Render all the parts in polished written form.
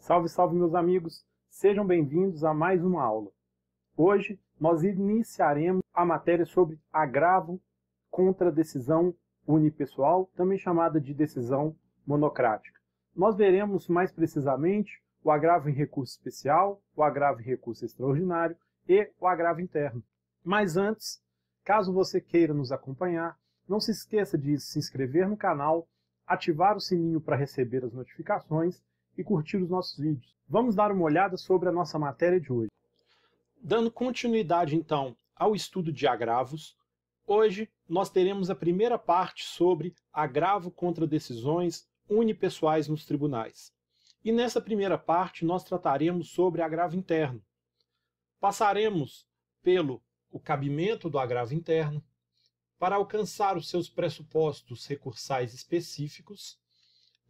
Salve, salve, meus amigos! Sejam bem-vindos a mais uma aula. Hoje nós iniciaremos a matéria sobre agravo contra decisão unipessoal, também chamada de decisão monocrática. Nós veremos mais precisamente o agravo em recurso especial, o agravo em recurso extraordinário e o agravo interno. Mas antes, caso você queira nos acompanhar, não se esqueça de se inscrever no canal, ativar o sininho para receber as notificações e curtir os nossos vídeos. Vamos dar uma olhada sobre a nossa matéria de hoje. Dando continuidade então ao estudo de agravos, hoje nós teremos a primeira parte sobre agravo contra decisões unipessoais nos tribunais. E nessa primeira parte nós trataremos sobre agravo interno. Passaremos pelo cabimento do agravo interno, para alcançar os seus pressupostos recursais específicos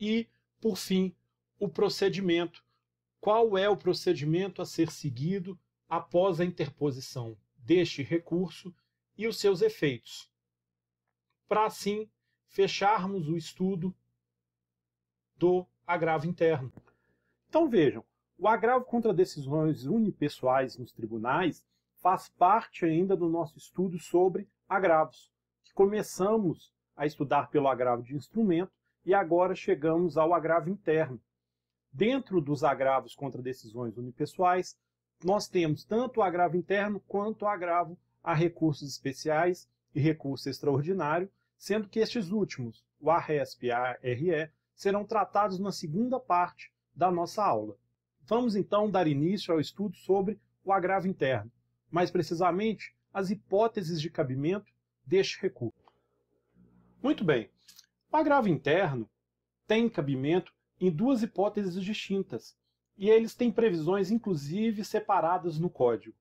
e, por fim, o procedimento. Qual é o procedimento a ser seguido após a interposição deste recurso e os seus efeitos, para assim fecharmos o estudo do agravo interno. Então vejam, o agravo contra decisões unipessoais nos tribunais faz parte ainda do nosso estudo sobre agravos, que começamos a estudar pelo agravo de instrumento e agora chegamos ao agravo interno. Dentro dos agravos contra decisões unipessoais, nós temos tanto o agravo interno quanto o agravo a recursos especiais e recurso extraordinário, sendo que estes últimos, o ARESP e a ARE, serão tratados na segunda parte da nossa aula. Vamos então dar início ao estudo sobre o agravo interno, mais precisamente as hipóteses de cabimento deste recurso. Muito bem, o agravo interno tem cabimento em duas hipóteses distintas, e eles têm previsões inclusive separadas no Código.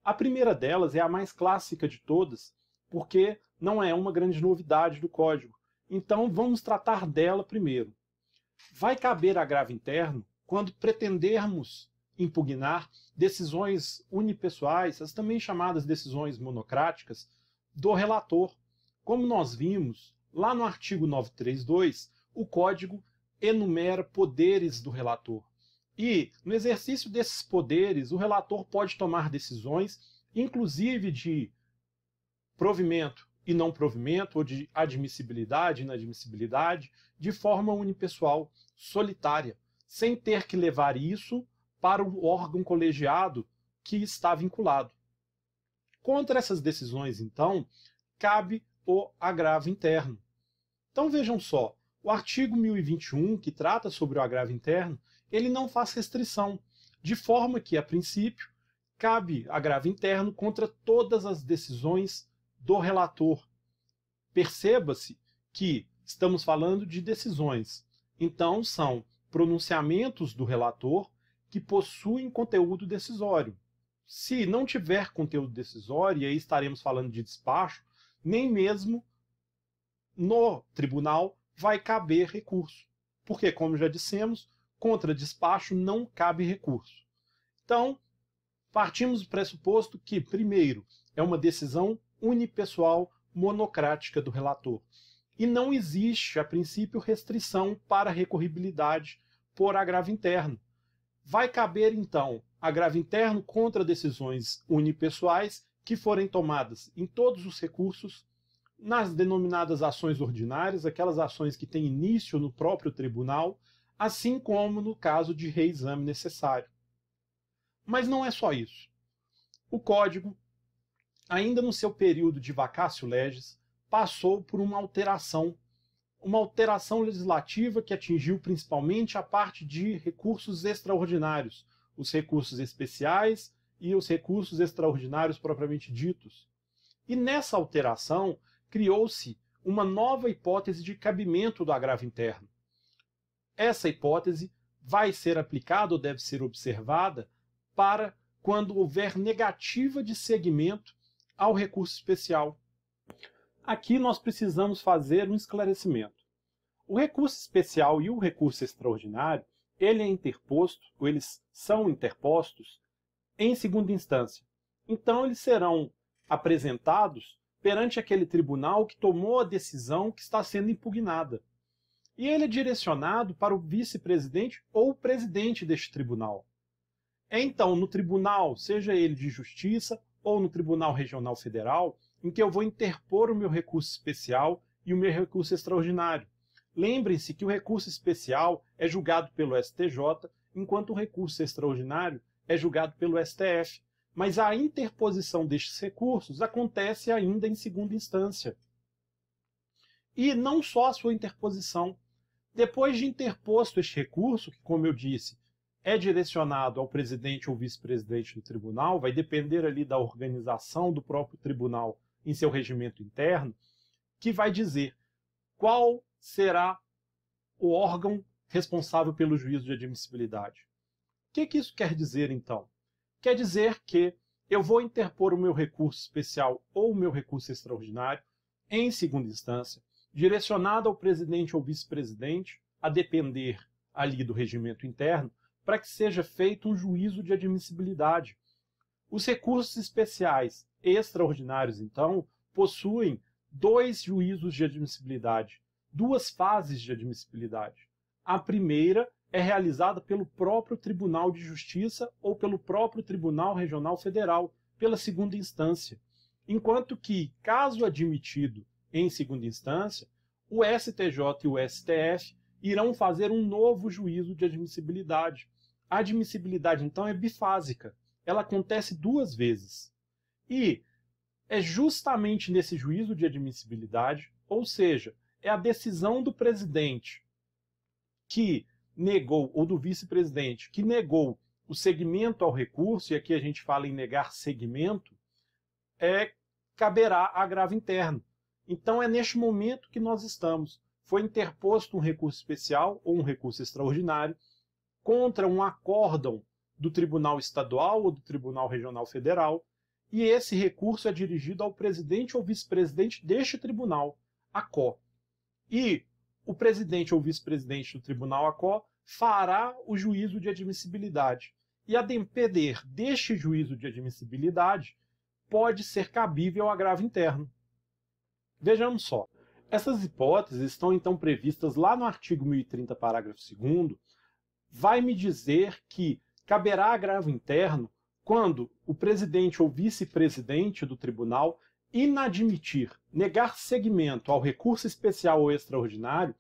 A primeira delas é a mais clássica de todas, porque não é uma grande novidade do Código, então vamos tratar dela primeiro. Vai caber agravo interno quando pretendermos impugnar decisões unipessoais, as também chamadas decisões monocráticas, do relator. Como nós vimos, lá no artigo 932, o Código enumera poderes do relator. E, no exercício desses poderes, o relator pode tomar decisões, inclusive de provimento e não provimento, ou de admissibilidade e inadmissibilidade, de forma unipessoal, solitária, sem ter que levar isso para o órgão colegiado que está vinculado. Contra essas decisões, então, cabe o agravo interno. Então vejam só, o artigo 1021, que trata sobre o agravo interno, ele não faz restrição, de forma que, a princípio, cabe agravo interno contra todas as decisões do relator. Perceba-se que estamos falando de decisões, então são pronunciamentos do relator que possuem conteúdo decisório. Se não tiver conteúdo decisório, e aí estaremos falando de despacho, nem mesmo no tribunal vai caber recurso. Porque, como já dissemos, contra despacho não cabe recurso. Então, partimos do pressuposto que, primeiro, é uma decisão unipessoal monocrática do relator. E não existe, a princípio, restrição para recorribilidade por agravo interno. Vai caber, então, agravo interno contra decisões unipessoais que forem tomadas em todos os recursos, nas denominadas ações ordinárias, aquelas ações que têm início no próprio tribunal, assim como no caso de reexame necessário. Mas não é só isso. O Código, ainda no seu período de vacatio legis, passou por uma alteração legislativa que atingiu principalmente a parte de recursos extraordinários, os recursos especiais e os recursos extraordinários propriamente ditos. E nessa alteração criou-se uma nova hipótese de cabimento do agravo interno. Essa hipótese vai ser aplicada ou deve ser observada para quando houver negativa de seguimento ao recurso especial. Aqui nós precisamos fazer um esclarecimento. O recurso especial e o recurso extraordinário, ele é interposto, ou eles são interpostos, em segunda instância. Então eles serão apresentados perante aquele tribunal que tomou a decisão que está sendo impugnada. e ele é direcionado para o vice-presidente ou presidente deste tribunal. É então no tribunal, seja ele de justiça ou no Tribunal Regional Federal, em que eu vou interpor o meu recurso especial e o meu recurso extraordinário. Lembrem-se que o recurso especial é julgado pelo STJ, enquanto o recurso extraordinário é julgado pelo STF. Mas a interposição destes recursos acontece ainda em segunda instância. E não só a sua interposição. Depois de interposto este recurso, que, como eu disse, é direcionado ao presidente ou vice-presidente do tribunal, vai depender ali da organização do próprio tribunal em seu regimento interno, que vai dizer qual será o órgão responsável pelo juízo de admissibilidade. O que isso quer dizer, então? Quer dizer que eu vou interpor o meu recurso especial ou o meu recurso extraordinário em segunda instância, direcionado ao presidente ou vice-presidente, a depender ali do regimento interno, para que seja feito um juízo de admissibilidade. Os recursos especiais extraordinários, então, possuem dois juízos de admissibilidade, duas fases de admissibilidade. A primeira é realizada pelo próprio Tribunal de Justiça ou pelo próprio Tribunal Regional Federal, pela segunda instância. Enquanto que, caso admitido em segunda instância, o STJ e o STF irão fazer um novo juízo de admissibilidade. A admissibilidade, então, é bifásica. Ela acontece duas vezes. E é justamente nesse juízo de admissibilidade, ou seja, é a decisão do presidente que negou, ou do vice-presidente, que negou o seguimento ao recurso, e aqui a gente fala em negar seguimento, caberá agravo interno. Então é neste momento que nós estamos. Foi interposto um recurso especial ou um recurso extraordinário contra um acórdão do Tribunal Estadual ou do Tribunal Regional Federal, e esse recurso é dirigido ao presidente ou vice-presidente deste tribunal, ACO. E o presidente ou vice-presidente do tribunal ACO fará o juízo de admissibilidade. E a depender deste juízo de admissibilidade, pode ser cabível ao agravo interno. Vejamos só. Essas hipóteses estão então previstas lá no artigo 1030, parágrafo 2º, vai me dizer que caberá agravo interno quando o presidente ou vice-presidente do tribunal inadmitir, negar seguimento ao recurso especial ou extraordinário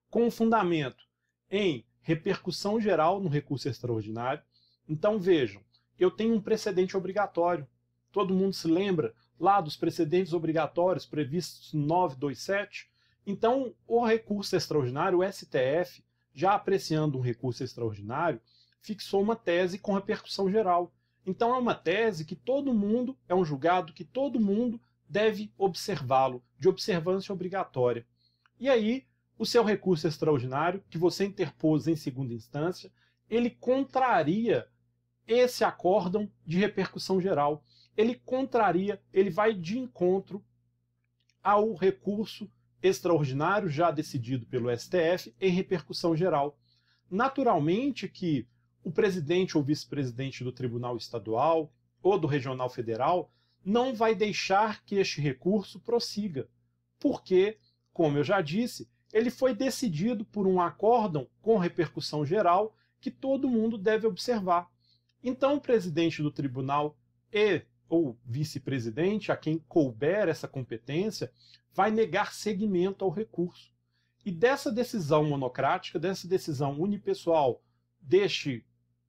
com fundamento em repercussão geral no recurso extraordinário. Então vejam, eu tenho um precedente obrigatório. Todo mundo se lembra lá dos precedentes obrigatórios previstos no 927? Então o recurso extraordinário, o STF, já apreciando um recurso extraordinário, fixou uma tese com repercussão geral. Então é uma tese que todo mundo, é um julgado que todo mundo deve observá-lo, de observância obrigatória. E aí, o seu recurso extraordinário, que você interpôs em segunda instância, ele contraria esse acórdão de repercussão geral. Ele contraria, ele vai de encontro ao recurso extraordinário já decidido pelo STF em repercussão geral. Naturalmente que o presidente ou vice-presidente do Tribunal Estadual ou do Regional Federal não vai deixar que este recurso prossiga, porque, como eu já disse, ele foi decidido por um acórdão com repercussão geral que todo mundo deve observar. Então o presidente do tribunal ou vice-presidente, a quem couber essa competência, vai negar seguimento ao recurso. E dessa decisão monocrática, dessa decisão unipessoal deste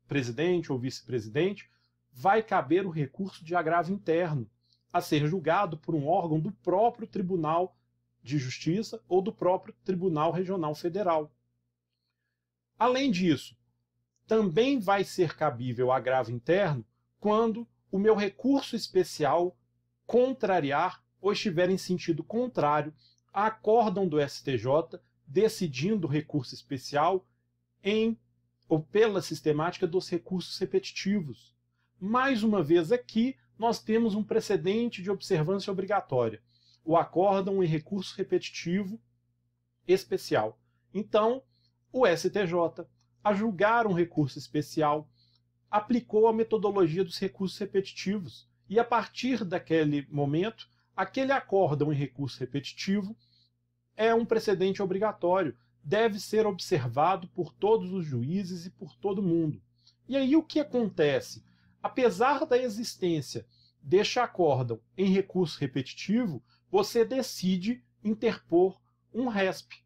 presidente ou vice-presidente, vai caber o recurso de agravo interno, a ser julgado por um órgão do próprio Tribunal de Justiça ou do próprio Tribunal Regional Federal. Além disso, também vai ser cabível agravo interno quando o meu recurso especial contrariar ou estiver em sentido contrário a acórdão do STJ decidindo o recurso especial ou pela sistemática dos recursos repetitivos. Mais uma vez aqui, nós temos um precedente de observância obrigatória, o acórdão em recurso repetitivo especial. Então, o STJ, a julgar um recurso especial, aplicou a metodologia dos recursos repetitivos, e a partir daquele momento, aquele acórdão em recurso repetitivo é um precedente obrigatório, deve ser observado por todos os juízes e por todo mundo. E aí o que acontece? Apesar da existência deste acórdão em recurso repetitivo, você decide interpor um RESP,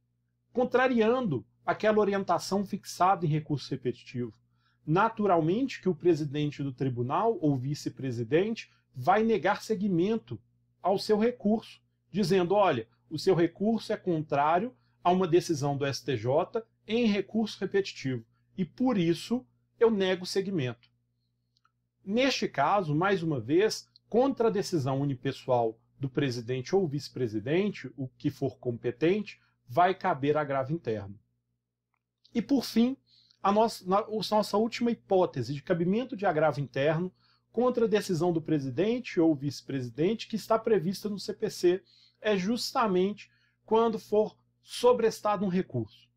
contrariando aquela orientação fixada em recurso repetitivo. Naturalmente que o presidente do tribunal ou vice-presidente vai negar seguimento ao seu recurso, dizendo, olha, o seu recurso é contrário a uma decisão do STJ em recurso repetitivo, e por isso eu nego seguimento. Neste caso, mais uma vez, contra a decisão unipessoal do presidente ou vice-presidente, o que for competente, vai caber agravo interno. E por fim, a nossa última hipótese de cabimento de agravo interno contra a decisão do presidente ou vice-presidente, que está prevista no CPC, é justamente quando for sobrestado um recurso.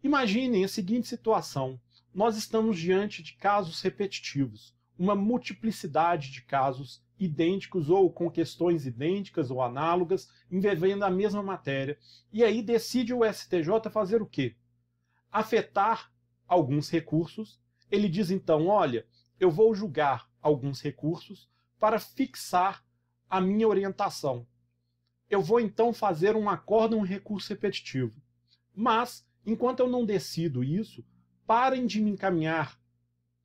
Imaginem a seguinte situação: nós estamos diante de casos repetitivos, uma multiplicidade de casos idênticos ou com questões idênticas ou análogas, envolvendo a mesma matéria, e aí decide o STJ fazer o quê? Afetar alguns recursos. Ele diz então, olha, eu vou julgar alguns recursos para fixar a minha orientação. Eu vou então fazer um acórdão em recurso repetitivo. Mas, enquanto eu não decido isso, parem de me encaminhar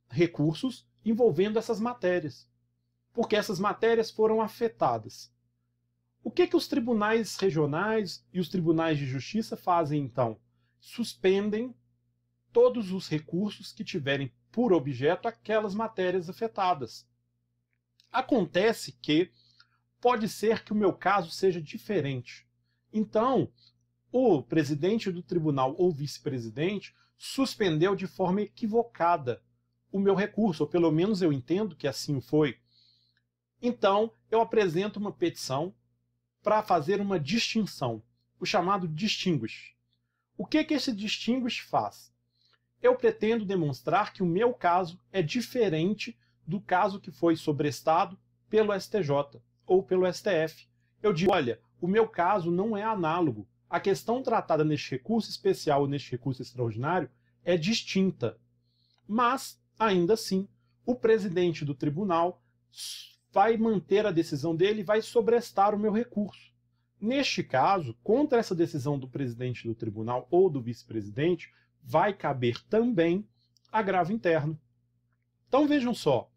recursos envolvendo essas matérias, porque essas matérias foram afetadas. O que os tribunais regionais e os tribunais de justiça fazem então? Suspendem todos os recursos que tiverem por objeto aquelas matérias afetadas. Acontece que pode ser que o meu caso seja diferente. Então, o presidente do tribunal ou vice-presidente suspendeu de forma equivocada o meu recurso, ou pelo menos eu entendo que assim foi. Então, eu apresento uma petição para fazer uma distinção, o chamado distinguish. O que esse distinguish faz? Eu pretendo demonstrar que o meu caso é diferente do caso que foi sobrestado pelo STJ ou pelo STF. Eu digo, olha, o meu caso não é análogo. A questão tratada neste recurso especial ou neste recurso extraordinário é distinta. Mas, ainda assim, o presidente do tribunal vai manter a decisão dele e vai sobrestar o meu recurso. Neste caso, contra essa decisão do presidente do tribunal ou do vice-presidente, vai caber também agravo interno. Então vejam só,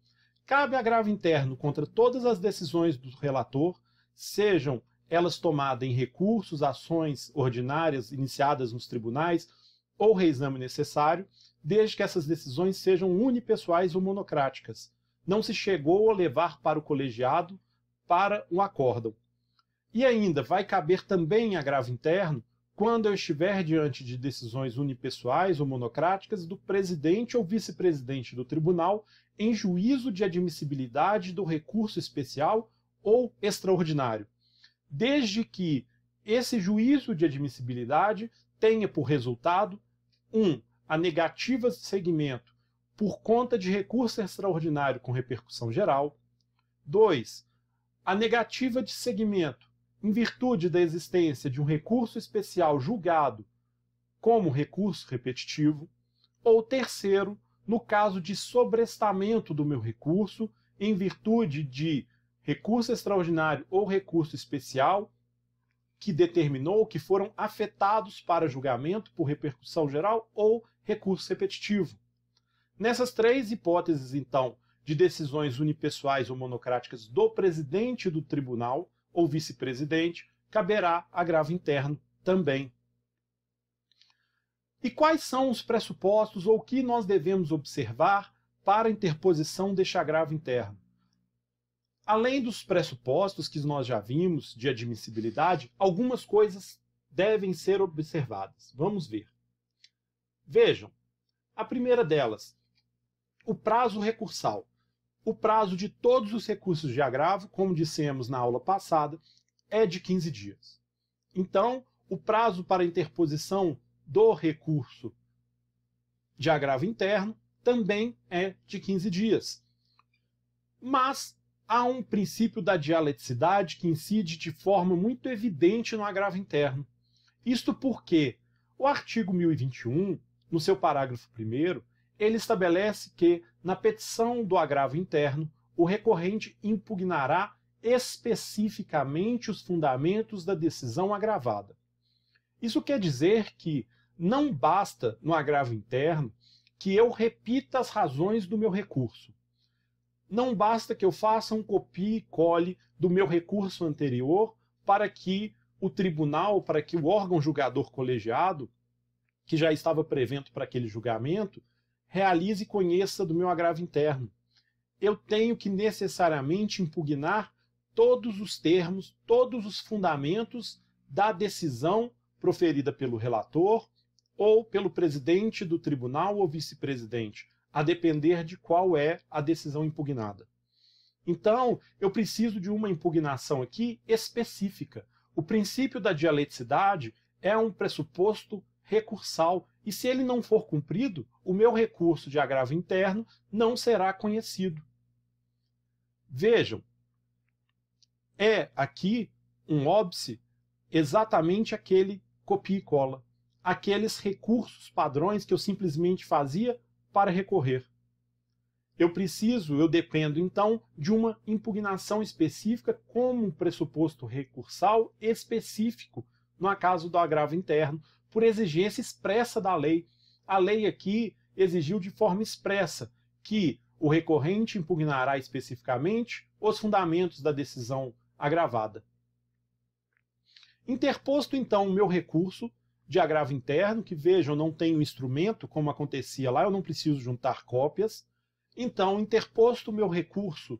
cabe agravo interno contra todas as decisões do relator, sejam elas tomadas em recursos, ações ordinárias iniciadas nos tribunais ou reexame necessário, desde que essas decisões sejam unipessoais ou monocráticas. Não se chegou a levar para o colegiado para um acórdão. E ainda vai caber também agravo interno quando eu estiver diante de decisões unipessoais ou monocráticas do presidente ou vice-presidente do tribunal em juízo de admissibilidade do recurso especial ou extraordinário, desde que esse juízo de admissibilidade tenha por resultado a negativa de seguimento por conta de recurso extraordinário com repercussão geral. 2. A negativa de seguimento em virtude da existência de um recurso especial julgado como recurso repetitivo. Ou terceiro, no caso de sobrestamento do meu recurso em virtude de recurso extraordinário ou recurso especial que determinou que foram afetados para julgamento por repercussão geral ou recurso repetitivo. Nessas três hipóteses, então, de decisões unipessoais ou monocráticas do presidente do tribunal ou vice-presidente, caberá agravo interno também. E quais são os pressupostos ou o que nós devemos observar para a interposição deste agravo interno? Além dos pressupostos que nós já vimos de admissibilidade, algumas coisas devem ser observadas. Vamos ver. Vejam, a primeira delas, o prazo recursal. O prazo de todos os recursos de agravo, como dissemos na aula passada, é de 15 dias. Então, o prazo para interposição do recurso de agravo interno também é de 15 dias. Mas há um princípio da dialeticidade que incide de forma muito evidente no agravo interno. Isto porque O artigo 1021, no seu parágrafo 1º, ele estabelece que, na petição do agravo interno, o recorrente impugnará especificamente os fundamentos da decisão agravada. Isso quer dizer que não basta, no agravo interno, que eu repita as razões do meu recurso. Não basta que eu faça um copia e cole do meu recurso anterior para que o tribunal, para que o órgão julgador colegiado, que já estava prevento para aquele julgamento, realize e conheça do meu agravo interno. Eu tenho que necessariamente impugnar todos os termos, todos os fundamentos da decisão proferida pelo relator ou pelo presidente do tribunal ou vice-presidente, a depender de qual é a decisão impugnada. Então, eu preciso de uma impugnação aqui específica. O princípio da dialeticidade é um pressuposto recursal, e se ele não for cumprido, o meu recurso de agravo interno não será conhecido. Vejam, é aqui um óbice exatamente aquele copia e cola, aqueles recursos padrões que eu simplesmente fazia para recorrer. Eu dependo então de uma impugnação específica como um pressuposto recursal específico no caso do agravo interno, por exigência expressa da lei. A lei aqui exigiu de forma expressa que o recorrente impugnará especificamente os fundamentos da decisão agravada. Interposto então o meu recurso de agravo interno, que vejam, não tenho instrumento, como acontecia lá, eu não preciso juntar cópias. Então, interposto o meu recurso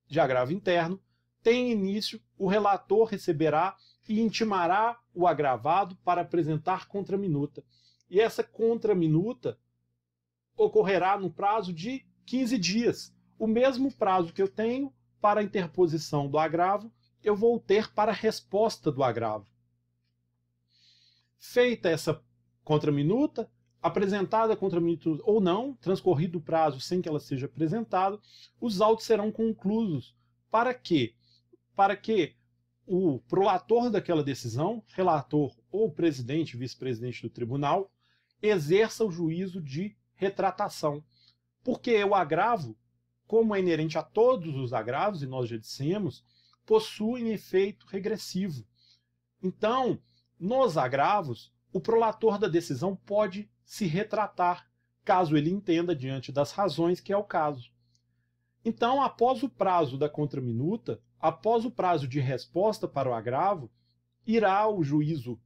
de agravo interno, tem início, o relator receberá e intimará o agravado para apresentar contraminuta. E essa contraminuta ocorrerá no prazo de 15 dias. O mesmo prazo que eu tenho para a interposição do agravo, eu vou ter para a resposta do agravo. Feita essa contraminuta, apresentada a contraminuta ou não, transcorrido o prazo sem que ela seja apresentada, os autos serão conclusos. Para quê? Para que o prolator daquela decisão, relator ou presidente, vice-presidente do tribunal, exerça o juízo de retratação. Porque o agravo, como é inerente a todos os agravos, e nós já dissemos, possui efeito regressivo. Então, nos agravos, o prolator da decisão pode se retratar, caso ele entenda diante das razões que é o caso. Então, após o prazo da contraminuta, após o prazo de resposta para o agravo, irá o juízo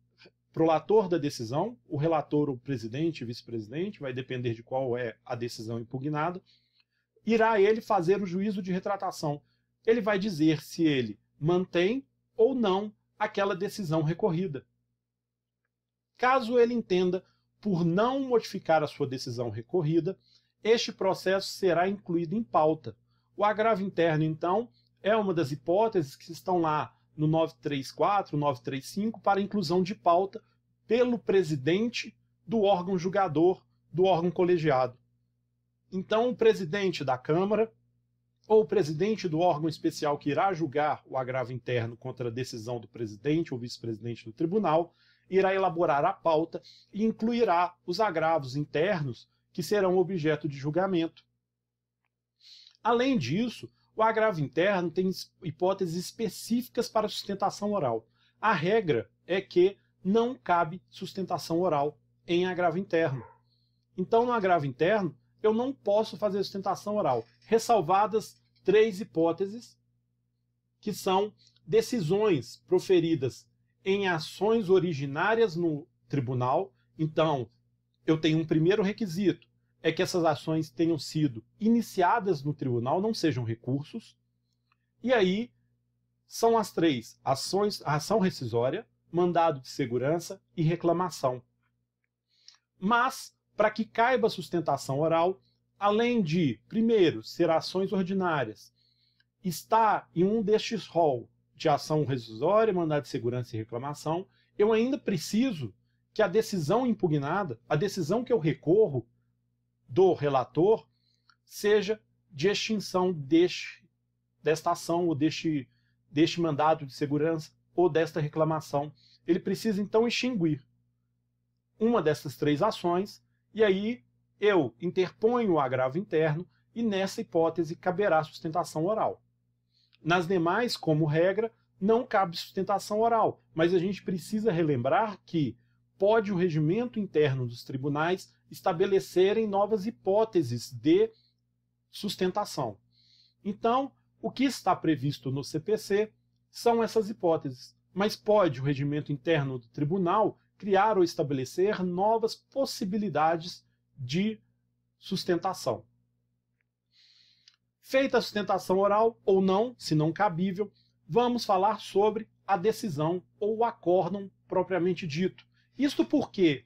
prolator da decisão, o relator, o presidente, vice-presidente, vai depender de qual é a decisão impugnada, irá ele fazer o juízo de retratação. Ele vai dizer se ele mantém ou não aquela decisão recorrida. Caso ele entenda por não modificar a sua decisão recorrida, este processo será incluído em pauta. O agravo interno, então, é uma das hipóteses que estão lá no 934, 935, para inclusão de pauta pelo presidente do órgão julgador, do órgão colegiado. Então, o presidente da Câmara ou o presidente do órgão especial que irá julgar o agravo interno contra a decisão do presidente ou vice-presidente do tribunal, irá elaborar a pauta e incluirá os agravos internos que serão objeto de julgamento. Além disso, o agravo interno tem hipóteses específicas para sustentação oral. A regra é que não cabe sustentação oral em agravo interno. Então, no agravo interno, eu não posso fazer sustentação oral, ressalvadas 3 hipóteses, que são decisões proferidas em ações originárias no tribunal. Então, eu tenho um primeiro requisito, é que essas ações tenham sido iniciadas no tribunal, não sejam recursos. E aí, são as 3, ações, ação rescisória, mandado de segurança e reclamação. Mas, para que caiba a sustentação oral, além de, primeiro, ser ações ordinárias, estar em um destes rol de ação rescisória, mandado de segurança e reclamação, eu ainda preciso que a decisão impugnada, a decisão que eu recorro do relator, seja de extinção desta ação ou deste mandado de segurança ou desta reclamação. Ele precisa então extinguir. uma dessas três ações, e aí eu interponho o agravo interno, e nessa hipótese caberá sustentação oral. Nas demais, como regra, não cabe sustentação oral, mas a gente precisa relembrar que pode o regimento interno dos tribunais estabelecerem novas hipóteses de sustentação. Então, o que está previsto no CPC são essas hipóteses, mas pode o regimento interno do tribunal criar ou estabelecer novas possibilidades de sustentação. Feita a sustentação oral ou não, se não cabível, vamos falar sobre a decisão ou o acórdão propriamente dito. Isto porque,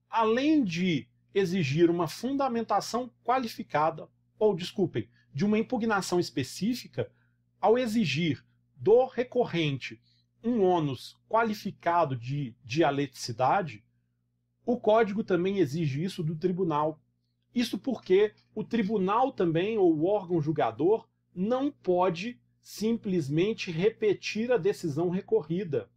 além de exigir uma fundamentação qualificada, ou desculpem, de uma impugnação específica, ao exigir do recorrente um ônus qualificado de dialeticidade, o Código também exige isso do tribunal. Isso porque o tribunal também, ou o órgão julgador, não pode simplesmente repetir a decisão recorrida.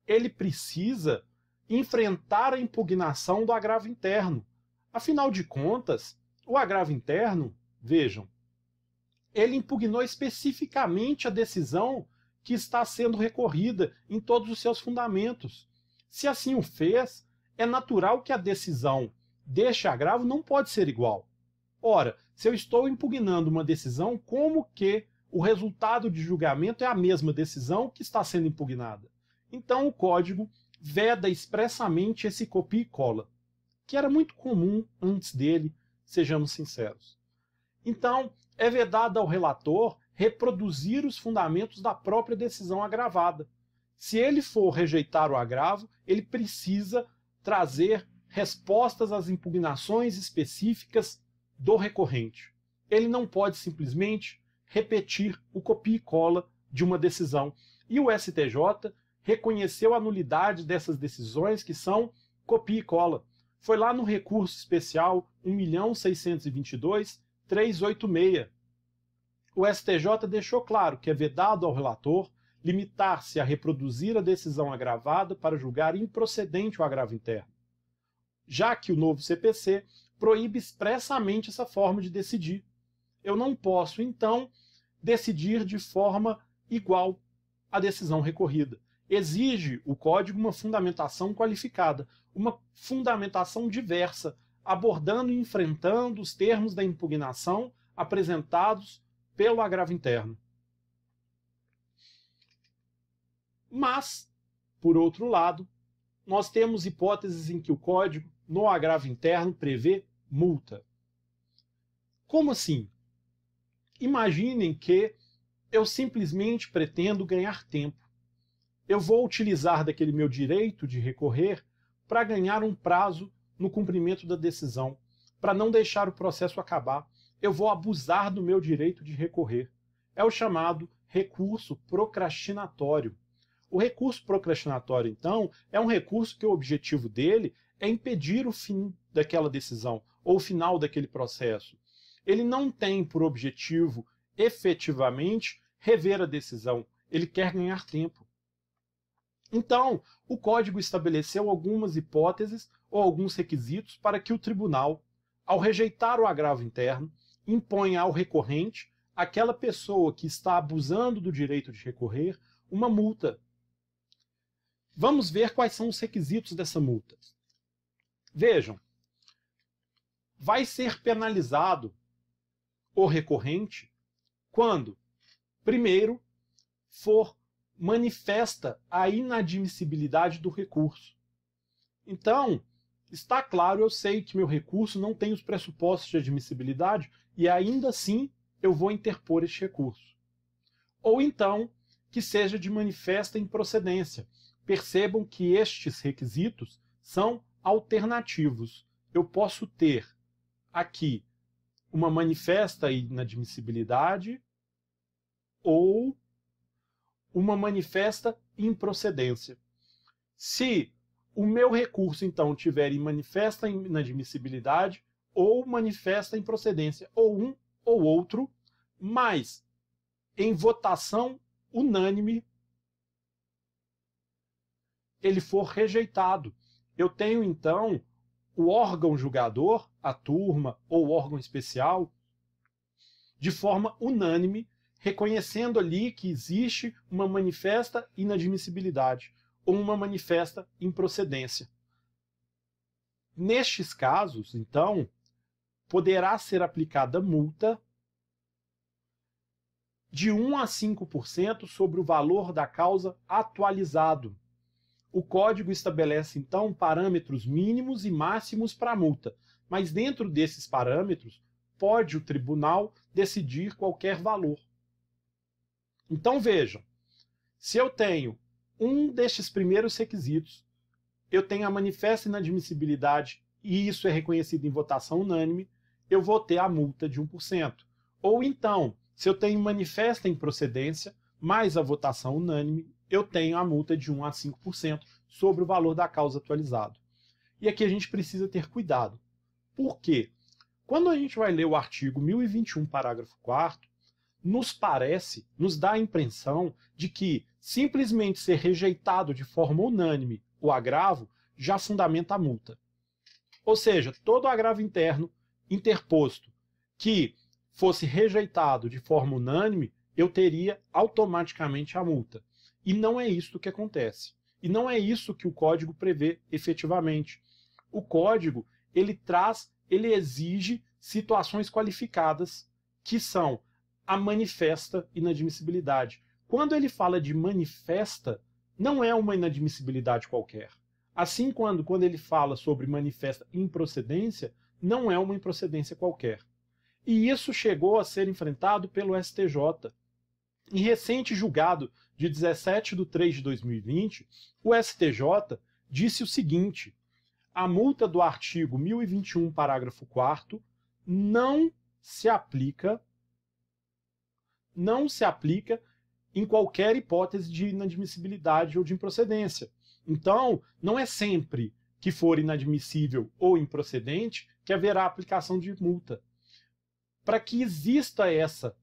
Ele precisa enfrentar a impugnação do agravo interno. Afinal de contas, o agravo interno, vejam, ele impugnou especificamente a decisão que está sendo recorrida em todos os seus fundamentos. Se assim o fez, é natural que a decisão deste agravo não pode ser igual. Ora, se eu estou impugnando uma decisão, como que o resultado de julgamento é a mesma decisão que está sendo impugnada? Então o Código veda expressamente esse copia e cola, que era muito comum antes dele, sejamos sinceros. Então, é vedado ao relator reproduzir os fundamentos da própria decisão agravada. Se ele for rejeitar o agravo, ele precisa trazer respostas às impugnações específicas do recorrente. Ele não pode simplesmente repetir o copia e cola de uma decisão. E o STJ reconheceu a nulidade dessas decisões que são copia e cola. Foi lá no recurso especial 1.622.386. O STJ deixou claro que é vedado ao relator limitar-se a reproduzir a decisão agravada para julgar improcedente o agravo interno, já que o novo CPC proíbe expressamente essa forma de decidir. Eu não posso, então, decidir de forma igual à decisão recorrida. Exige o Código uma fundamentação qualificada, uma fundamentação diversa, abordando e enfrentando os termos da impugnação apresentados pelo agravo interno. Mas, por outro lado, nós temos hipóteses em que o Código, no agravo interno, prevê multa. Como assim? Imaginem que eu simplesmente pretendo ganhar tempo. Eu vou utilizar daquele meu direito de recorrer para ganhar um prazo no cumprimento da decisão, para não deixar o processo acabar. Eu vou abusar do meu direito de recorrer. É o chamado recurso procrastinatório. O recurso procrastinatório, então, é um recurso que o objetivo dele é impedir o fim daquela decisão, ou o final daquele processo. Ele não tem por objetivo, efetivamente, rever a decisão. Ele quer ganhar tempo. Então, o Código estabeleceu algumas hipóteses ou alguns requisitos para que o tribunal, ao rejeitar o agravo interno, imponha ao recorrente, aquela pessoa que está abusando do direito de recorrer, uma multa. Vamos ver quais são os requisitos dessa multa. Vejam, vai ser penalizado o recorrente quando, primeiro, for manifesta a inadmissibilidade do recurso. Então, está claro, eu sei que meu recurso não tem os pressupostos de admissibilidade e ainda assim eu vou interpor este recurso. Ou então, que seja de manifesta improcedência. Percebam que estes requisitos são alternativos. Eu posso ter aqui uma manifesta inadmissibilidade ou uma manifesta improcedência. Se o meu recurso, então, tiver em manifesta inadmissibilidade ou manifesta improcedência, ou um ou outro, mas em votação unânime ele for rejeitado. eu tenho então o órgão julgador, a turma ou o órgão especial, de forma unânime, reconhecendo ali que existe uma manifesta inadmissibilidade ou uma manifesta improcedência. Nestes casos, então, poderá ser aplicada multa de 1 a 5% sobre o valor da causa atualizado. O Código estabelece, então, parâmetros mínimos e máximos para a multa, mas dentro desses parâmetros, pode o tribunal decidir qualquer valor. Então vejam, se eu tenho um destes primeiros requisitos, eu tenho a manifesta inadmissibilidade e isso é reconhecido em votação unânime, eu vou ter a multa de 1%. Ou então, se eu tenho manifesta improcedência mais a votação unânime, eu tenho a multa de 1 a 5% sobre o valor da causa atualizado. E aqui a gente precisa ter cuidado. Por quê? Quando a gente vai ler o artigo 1021, parágrafo 4º, nos dá a impressão de que simplesmente ser rejeitado de forma unânime o agravo já fundamenta a multa. Ou seja, todo agravo interno interposto que fosse rejeitado de forma unânime, eu teria automaticamente a multa. E não é isso que acontece. E não é isso que o Código prevê efetivamente. O Código, ele exige situações qualificadas, que são a manifesta inadmissibilidade. Quando ele fala de manifesta, não é uma inadmissibilidade qualquer. Assim, quando ele fala sobre manifesta improcedência, não é uma improcedência qualquer. E isso chegou a ser enfrentado pelo STJ. Em recente julgado de 17/3/2020, o STJ disse o seguinte: a multa do artigo 1021, parágrafo 4º, não se aplica em qualquer hipótese de inadmissibilidade ou de improcedência. Então, não é sempre que for inadmissível ou improcedente que haverá aplicação de multa. Para que exista essa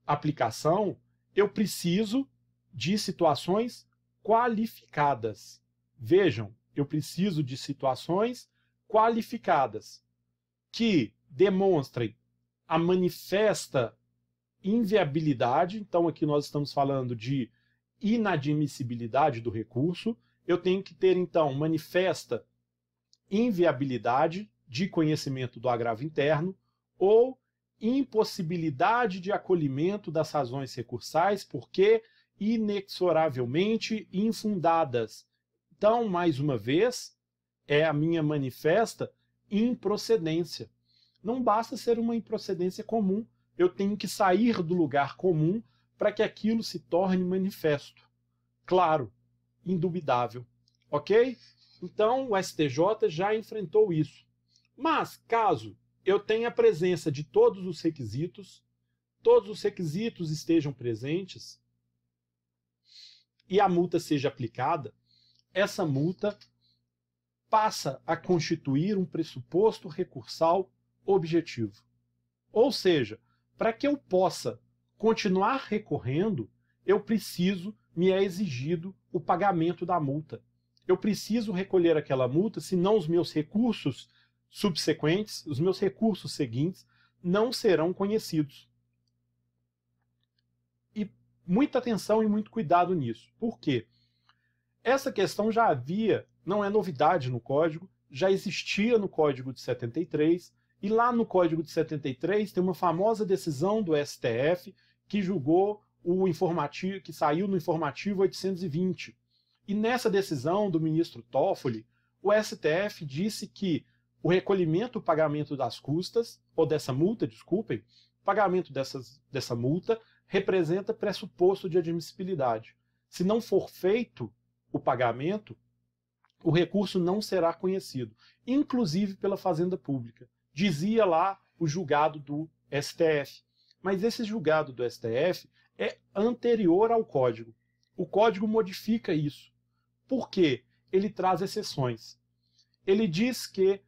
aplicação, eu preciso de situações qualificadas. Vejam, eu preciso de situações qualificadas que demonstrem a manifesta inviabilidade. Então aqui nós estamos falando de inadmissibilidade do recurso. Eu tenho que ter então manifesta inviabilidade de conhecimento do agravo interno ou impossibilidade de acolhimento das razões recursais porque inexoravelmente infundadas. Então, mais uma vez, é a minha manifesta improcedência. Não basta ser uma improcedência comum, eu tenho que sair do lugar comum para que aquilo se torne manifesto. Claro, indubitável. Ok? Então, o STJ já enfrentou isso. Mas, caso eu tenha a presença de todos os requisitos estejam presentes e a multa seja aplicada, essa multa passa a constituir um pressuposto recursal objetivo. Ou seja, para que eu possa continuar recorrendo, me é exigido o pagamento da multa. Eu preciso recolher aquela multa, senão os meus recursos subsequentes, os meus recursos seguintes, não serão conhecidos. E muita atenção e muito cuidado nisso. Por quê? Essa questão já havia, não é novidade no Código, já existia no Código de 73, e lá no Código de 73 tem uma famosa decisão do STF que julgou o informativo, que saiu no informativo 820. E nessa decisão do ministro Toffoli, o STF disse que o recolhimento, o pagamento das custas, ou dessa multa, desculpem, pagamento dessa multa representa pressuposto de admissibilidade. Se não for feito o pagamento, o recurso não será conhecido, inclusive pela Fazenda Pública. Dizia lá o julgado do STF. Mas esse julgado do STF é anterior ao Código. O Código modifica isso. Por quê? Ele traz exceções. Ele diz que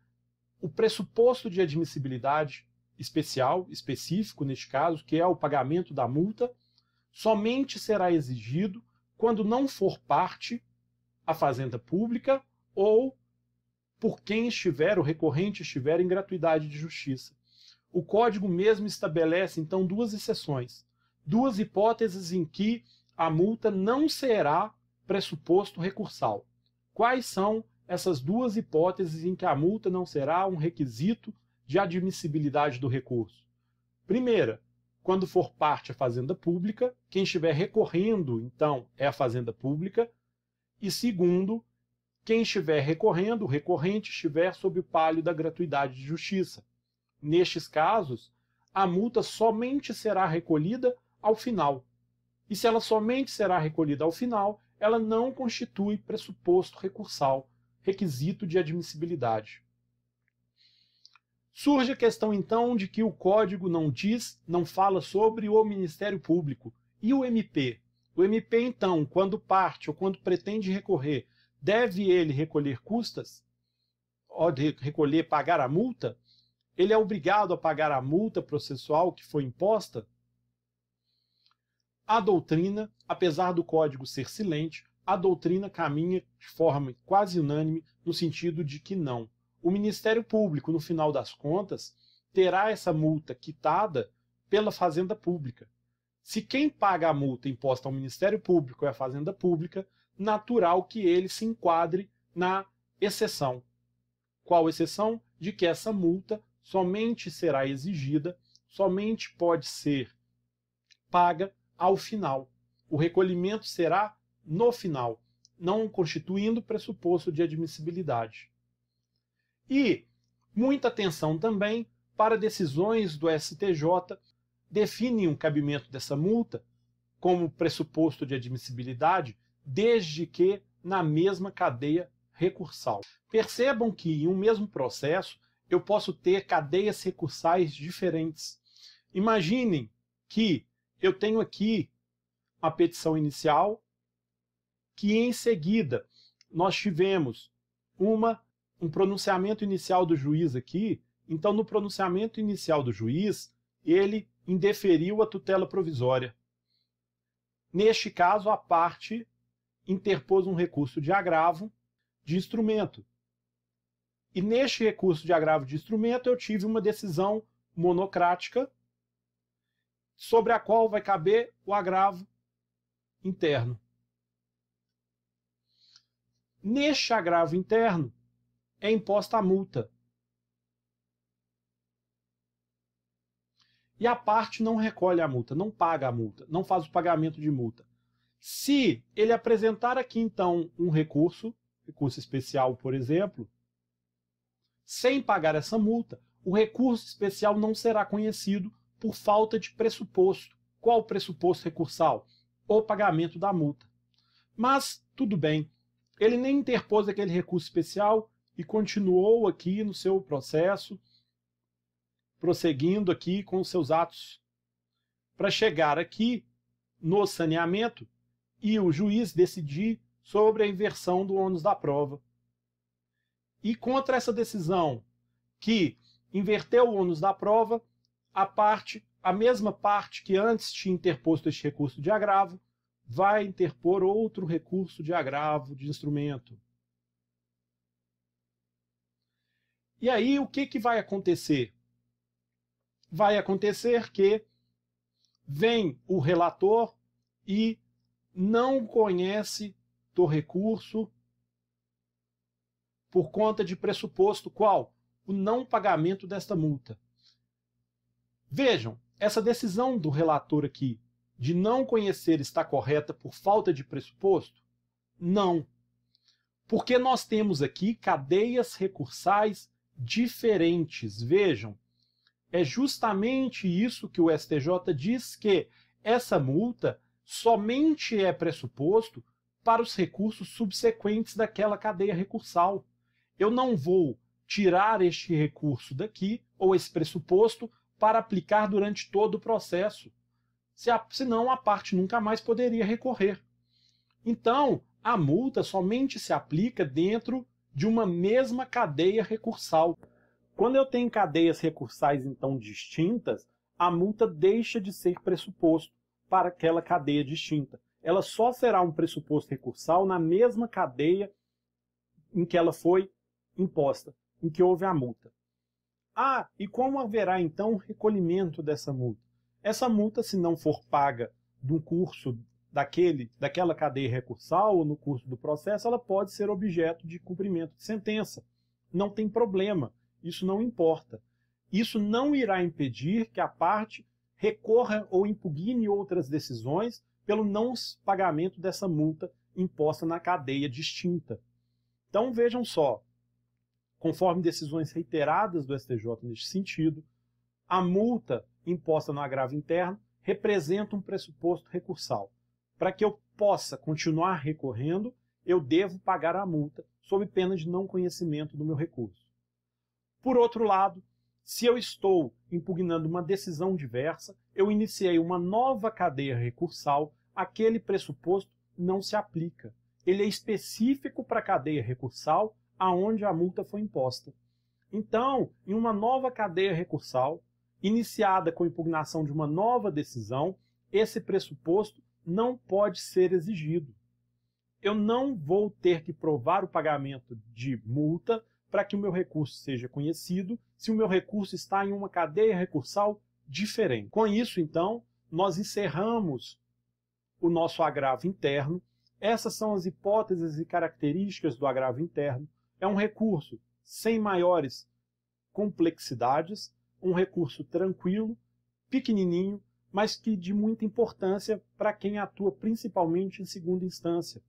o pressuposto de admissibilidade específico neste caso, que é o pagamento da multa, somente será exigido quando não for parte a Fazenda Pública ou por quem estiver, o recorrente estiver em gratuidade de justiça. O Código mesmo estabelece, então, duas exceções, duas hipóteses em que a multa não será pressuposto recursal. Quais são essas duas hipóteses em que a multa não será um requisito de admissibilidade do recurso? Primeira, quando for parte a fazenda pública, quem estiver recorrendo, então, é a fazenda pública. E segundo, quem estiver recorrendo, o recorrente estiver sob o palio da gratuidade de justiça. Nestes casos, a multa somente será recolhida ao final. E se ela somente será recolhida ao final, ela não constitui pressuposto recursal, requisito de admissibilidade. Surge a questão, então, de que o Código não fala sobre o Ministério Público. E o MP? O MP, então, quando parte ou quando pretende recorrer, deve ele recolher custas? Ou pagar a multa? Ele é obrigado a pagar a multa processual que foi imposta? A doutrina, apesar do Código ser silente, a doutrina caminha de forma quase unânime no sentido de que não. O Ministério Público, no final das contas, terá essa multa quitada pela Fazenda Pública. Se quem paga a multa imposta ao Ministério Público é a Fazenda Pública, natural que ele se enquadre na exceção. Qual exceção? De que essa multa somente será exigida, somente pode ser paga ao final. O recolhimento será no final, não constituindo pressuposto de admissibilidade. E muita atenção também para decisões do STJ definem o cabimento dessa multa como pressuposto de admissibilidade, desde que na mesma cadeia recursal. Percebam que em um mesmo processo eu posso ter cadeias recursais diferentes. Imaginem que eu tenho aqui a petição inicial, que em seguida nós tivemos um pronunciamento inicial do juiz aqui. Então, no pronunciamento inicial do juiz, ele indeferiu a tutela provisória. Neste caso, a parte interpôs um recurso de agravo de instrumento. E neste recurso de agravo de instrumento eu tive uma decisão monocrática sobre a qual vai caber o agravo interno. Neste agravo interno é imposta a multa. E a parte não recolhe a multa, não paga a multa, não faz o pagamento de multa. Se ele apresentar aqui, então, um recurso especial, por exemplo, sem pagar essa multa, o recurso especial não será conhecido por falta de pressuposto. Qual o pressuposto recursal? O pagamento da multa. Mas, tudo bem, ele nem interpôs aquele recurso especial e continuou aqui no seu processo, prosseguindo aqui com os seus atos, para chegar aqui no saneamento e o juiz decidir sobre a inversão do ônus da prova. E contra essa decisão que inverteu o ônus da prova, a mesma parte que antes tinha interposto este recurso de agravo, vai interpor outro recurso de agravo de instrumento. E aí o que vai acontecer? Vai acontecer que vem o relator e não conhece do recurso por conta de pressuposto qual? O não pagamento desta multa. Vejam, essa decisão do relator aqui de não conhecer está correta por falta de pressuposto? Não. Porque nós temos aqui cadeias recursais diferentes. Vejam, é justamente isso que o STJ diz, que essa multa somente é pressuposto para os recursos subsequentes daquela cadeia recursal. Eu não vou tirar este recurso daqui, ou esse pressuposto, para aplicar durante todo o processo. Senão a parte nunca mais poderia recorrer. Então, a multa somente se aplica dentro de uma mesma cadeia recursal. Quando eu tenho cadeias recursais, então, distintas, a multa deixa de ser pressuposto para aquela cadeia distinta. Ela só será um pressuposto recursal na mesma cadeia em que ela foi imposta em que houve a multa. Ah, e como haverá então o recolhimento dessa multa? Essa multa, se não for paga no curso daquela cadeia recursal ou no curso do processo, ela pode ser objeto de cumprimento de sentença. Não tem problema, isso não importa. Isso não irá impedir que a parte recorra ou impugne outras decisões pelo não pagamento dessa multa imposta na cadeia distinta. Então vejam só, conforme decisões reiteradas do STJ neste sentido, a multa imposta no agravo interno representa um pressuposto recursal. Para que eu possa continuar recorrendo, eu devo pagar a multa, sob pena de não conhecimento do meu recurso. Por outro lado, se eu estou impugnando uma decisão diversa, eu iniciei uma nova cadeia recursal, aquele pressuposto não se aplica. Ele é específico para a cadeia recursal aonde a multa foi imposta. Então, em uma nova cadeia recursal, iniciada com impugnação de uma nova decisão, esse pressuposto não pode ser exigido. Eu não vou ter que provar o pagamento de multa para que o meu recurso seja conhecido, se o meu recurso está em uma cadeia recursal diferente. Com isso, então, nós encerramos o nosso agravo interno. Essas são as hipóteses e características do agravo interno. É um recurso sem maiores complexidades, um recurso tranquilo, pequenininho, mas que de muita importância para quem atua principalmente em segunda instância,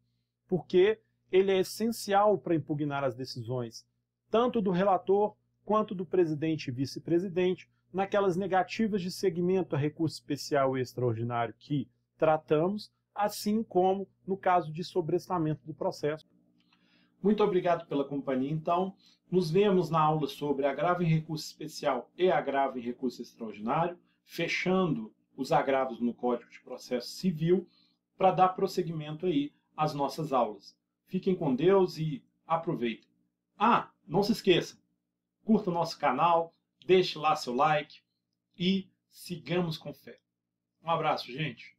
porque ele é essencial para impugnar as decisões, tanto do relator quanto do presidente e vice-presidente, naquelas negativas de seguimento a recurso especial e extraordinário que tratamos, assim como no caso de sobrestamento do processo. Muito obrigado pela companhia, então. Nos vemos na aula sobre agravo em recurso especial e agravo em recurso extraordinário, fechando os agravos no Código de Processo Civil, para dar prosseguimento aí às nossas aulas. Fiquem com Deus e aproveitem. Ah, não se esqueçam, curta o nosso canal, deixe lá seu like e sigamos com fé. Um abraço, gente.